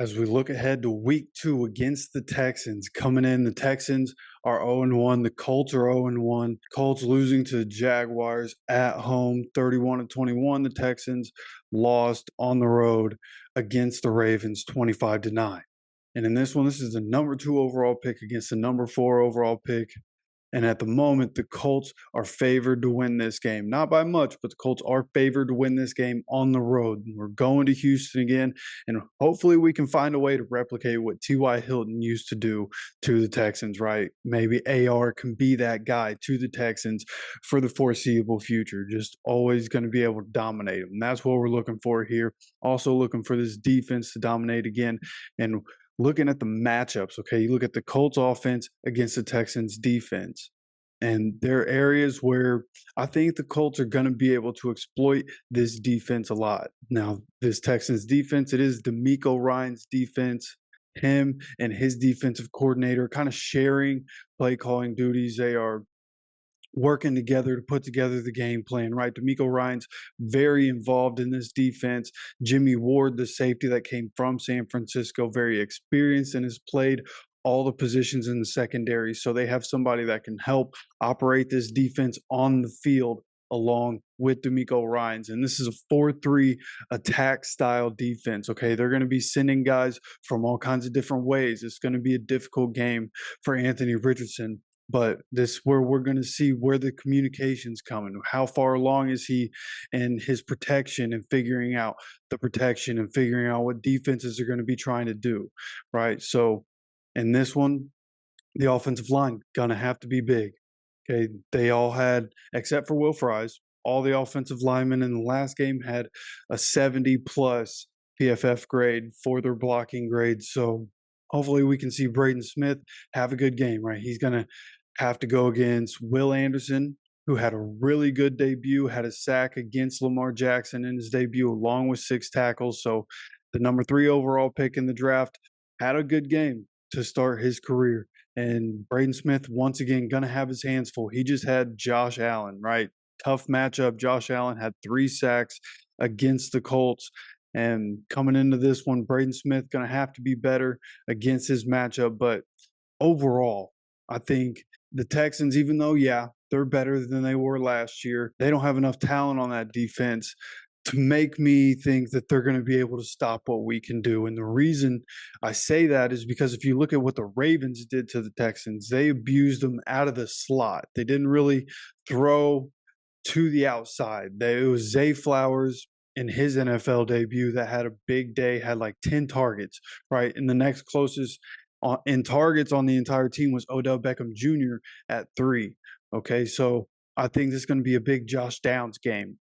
As we look ahead to week 2 against the Texans, coming in, the Texans are 0-1. The Colts are 0-1. Colts losing to the Jaguars at home, 31-21. The Texans lost on the road against the Ravens, 25-9. And in this one, this is the number 2 overall pick against the number 4 overall pick. And at the moment, the Colts are favored to win this game. Not by much, but the Colts are favored to win this game on the road. We're going to Houston again, and hopefully we can find a way to replicate what T.Y. Hilton used to do to the Texans, right? Maybe AR can be that guy to the Texans for the foreseeable future. Just always going to be able to dominate them. And that's what we're looking for here. Also looking for this defense to dominate again. And looking at the matchups, okay, you look at the Colts offense against the Texans defense. And there are areas where I think the Colts are going to be able to exploit this defense a lot. Now, this Texans defense, it is DeMeco Ryans' defense. Him and his defensive coordinator kind of sharing play calling duties. They are working together to put together the game plan, right? DeMeco Ryans very involved in this defense. Jimmy Ward, the safety that came from San Francisco, very experienced and has played all the positions in the secondary. So they have somebody that can help operate this defense on the field along with DeMeco Ryans. And this is a 4-3 attack style defense. Okay. They're going to be sending guys from all kinds of different ways. It's going to be a difficult game for Anthony Richardson. But this is where we're going to see where the communication's coming. How far along is he in his protection and figuring out the protection and figuring out what defenses are going to be trying to do, right? So in this one, the offensive line going to have to be big. Okay, they all had, except for Will Fries, all the offensive linemen in the last game had a 70 plus PFF grade for their blocking grade. So hopefully we can see Braden Smith have a good game, right? He's going to have to go against Will Anderson, who had a really good debut, had a sack against Lamar Jackson in his debut, along with 6 tackles. So the number 3 overall pick in the draft had a good game to start his career. And Braden Smith, once again, going to have his hands full. He just had Josh Allen, right? Tough matchup. Josh Allen had 3 sacks against the Colts. And coming into this one, Braden Smith going to have to be better against his matchup. But overall, I think the Texans, even though, yeah, they're better than they were last year, they don't have enough talent on that defense to make me think that they're going to be able to stop what we can do. And the reason I say that is because if you look at what the Ravens did to the Texans, they abused them out of the slot. They didn't really throw to the outside. It was Zay Flowers in his NFL debut that had a big day, had like 10 targets, right? And the next closest in targets on the entire team was Odell Beckham Jr. at 3. Okay, so I think this is going to be a big Josh Downs game.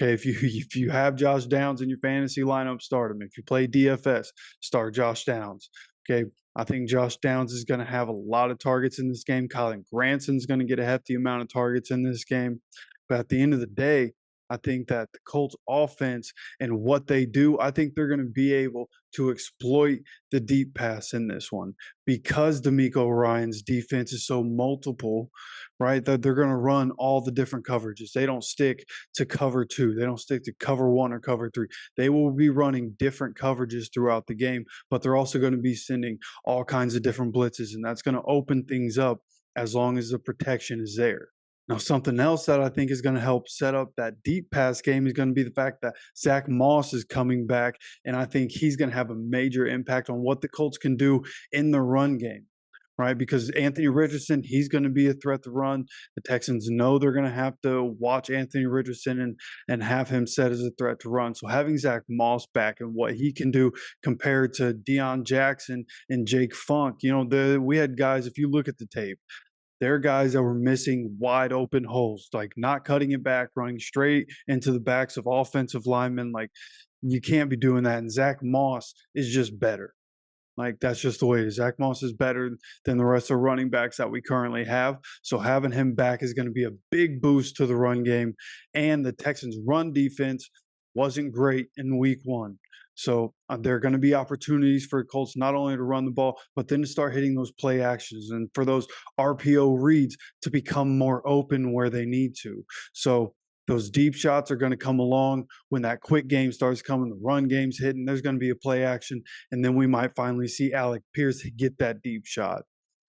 Okay, if you have Josh Downs in your fantasy lineup, start him. If you play DFS, start Josh Downs. Okay, I think Josh Downs is going to have a lot of targets in this game. Colin Granson's going to get a hefty amount of targets in this game. But at the end of the day, I think that the Colts offense and what they do, I think they're going to be able to exploit the deep pass in this one because DeMeco Ryans' defense is so multiple, right? That they're going to run all the different coverages. They don't stick to cover 2. They don't stick to cover 1 or cover 3. They will be running different coverages throughout the game, but they're also going to be sending all kinds of different blitzes, and that's going to open things up as long as the protection is there. Now, something else that I think is going to help set up that deep pass game is going to be the fact that Zach Moss is coming back, and I think he's going to have a major impact on what the Colts can do in the run game, right? Because Anthony Richardson, he's going to be a threat to run. The Texans know they're going to have to watch Anthony Richardson and have him set as a threat to run. So having Zach Moss back and what he can do compared to Deion Jackson and Jake Funk, we had guys, if you look at the tape, there are guys that were missing wide open holes, like not cutting it back, running straight into the backs of offensive linemen. Like, you can't be doing that. And Zach Moss is just better. Like, that's just the way it is. Zach Moss is better than the rest of the running backs that we currently have. So having him back is going to be a big boost to the run game. And the Texans' run defense wasn't great in week 1. So there are going to be opportunities for Colts not only to run the ball, but then to start hitting those play actions and for those RPO reads to become more open where they need to. So Those deep shots are going to come along when that quick game starts coming, the run game's hitting, there's going to be a play action, and then we might finally see Alec Pierce get that deep shot.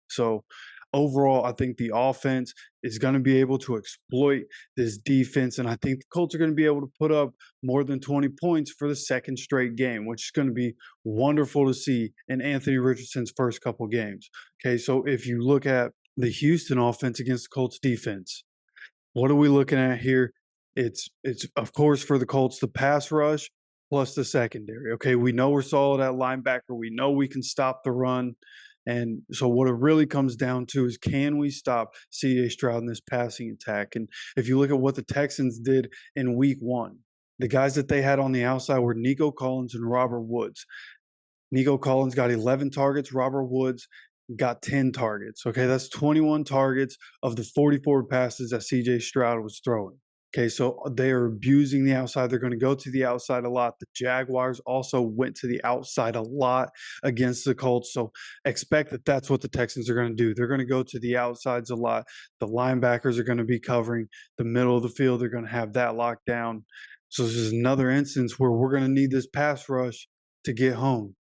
So overall, I think the offense is going to be able to exploit this defense, and I think the Colts are going to be able to put up more than 20 points for the second straight game, which is going to be wonderful to see in Anthony Richardson's first couple games. Okay, so if you look at the Houston offense against the Colts defense, what are we looking at here? It's of course for the Colts the pass rush plus the secondary. Okay, we know we're solid at linebacker. We know we can stop the run. And so what it really comes down to is, can we stop CJ Stroud in this passing attack? And if you look at what the Texans did in week 1, the guys that they had on the outside were Nico Collins and Robert Woods. Nico Collins got 11 targets. Robert Woods got 10 targets. Okay, that's 21 targets of the 44 passes that CJ Stroud was throwing. Okay, so they are abusing the outside. They're going to go to the outside a lot. The Jaguars also went to the outside a lot against the Colts. So expect that that's what the Texans are going to do. They're going to go to the outsides a lot. The linebackers are going to be covering the middle of the field. They're going to have that locked down. So this is another instance where we're going to need this pass rush to get home.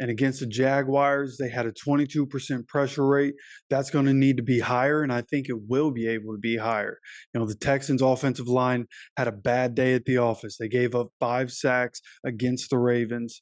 And against the Jaguars, they had a 22% pressure rate. That's going to need to be higher, and I think it will be able to be higher. You know, the Texans' offensive line had a bad day at the office. They gave up 5 sacks against the Ravens.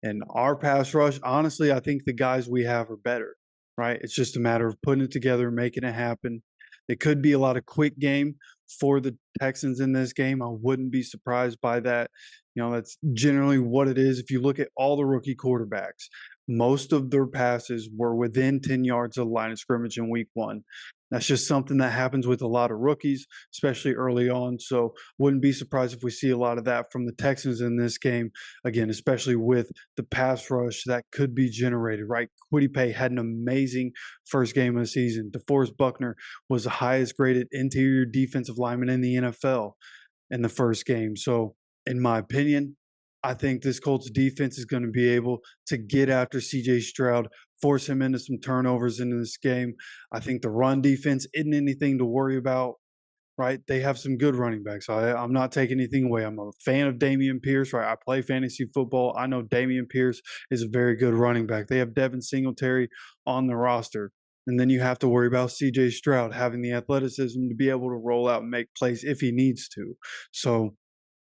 And our pass rush, honestly, I think the guys we have are better, right? It's just a matter of putting it together, making it happen. It could be a lot of quick game for the Texans in this game. I wouldn't be surprised by that. You know, that's generally what it is. If you look at all the rookie quarterbacks, most of their passes were within 10 yards of the line of scrimmage in week 1. That's just something that happens with a lot of rookies, especially early on. So wouldn't be surprised if we see a lot of that from the Texans in this game. Again, especially with the pass rush that could be generated, right? Kwity Paye had an amazing first game of the season. DeForest Buckner was the highest graded interior defensive lineman in the NFL in the first game. So in my opinion, I think this Colts defense is going to be able to get after CJ Stroud, force him into some turnovers into this game. I think the run defense isn't anything to worry about, right? They have some good running backs. I'm not taking anything away. I'm a fan of Dameon Pierce, right? I play fantasy football. I know Dameon Pierce is a very good running back. They have Devin Singletary on the roster. And then you have to worry about CJ Stroud having the athleticism to be able to roll out and make plays if he needs to. So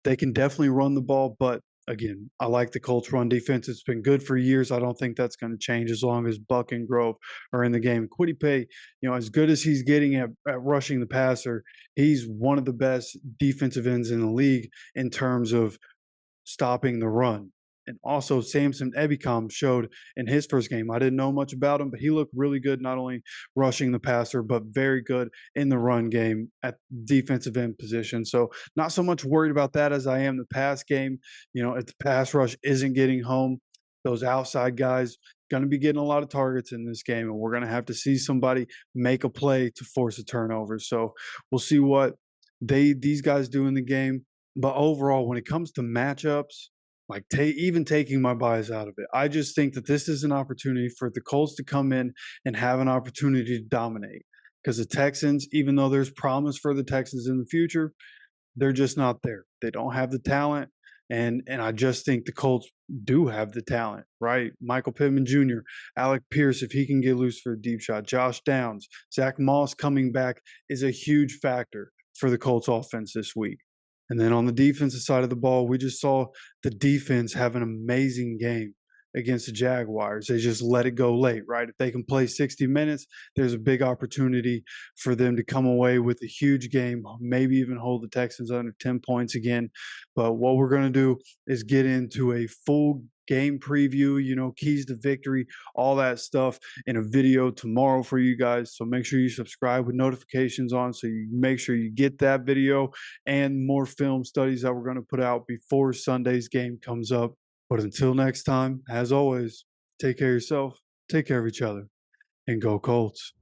they can definitely run the ball, but again, I like the Colts run defense. It's been good for years. I don't think that's going to change as long as Buck and Grove are in the game. Kwity Paye, you know, as good as he's getting at rushing the passer, he's one of the best defensive ends in the league in terms of stopping the run. And also Samson Ebicom showed in his first game. I didn't know much about him, but he looked really good, not only rushing the passer, but very good in the run game at defensive end position. So not so much worried about that as I am the pass game. You know, if the pass rush isn't getting home, those outside guys going to be getting a lot of targets in this game, and we're going to have to see somebody make a play to force a turnover. So we'll see what these guys do in the game. But overall, when it comes to matchups, like even taking my bias out of it, I just think that this is an opportunity for the Colts to come in and have an opportunity to dominate. Because the Texans, even though there's promise for the Texans in the future, they're just not there. They don't have the talent. And I just think the Colts do have the talent, right? Michael Pittman Jr., Alec Pierce, if he can get loose for a deep shot, Josh Downs, Zach Moss coming back is a huge factor for the Colts offense this week. And then on the defensive side of the ball, we just saw the defense have an amazing game against the Jaguars. They just let it go late, right? If they can play 60 minutes, there's a big opportunity for them to come away with a huge game, maybe even hold the Texans under 10 points again. But what we're going to do is get into a full game preview, you know, keys to victory, all that stuff in a video tomorrow for you guys. So make sure you subscribe with notifications on so you make sure you get that video and more film studies that we're going to put out before Sunday's game comes up. But until next time, as always, take care of yourself, take care of each other, and go Colts.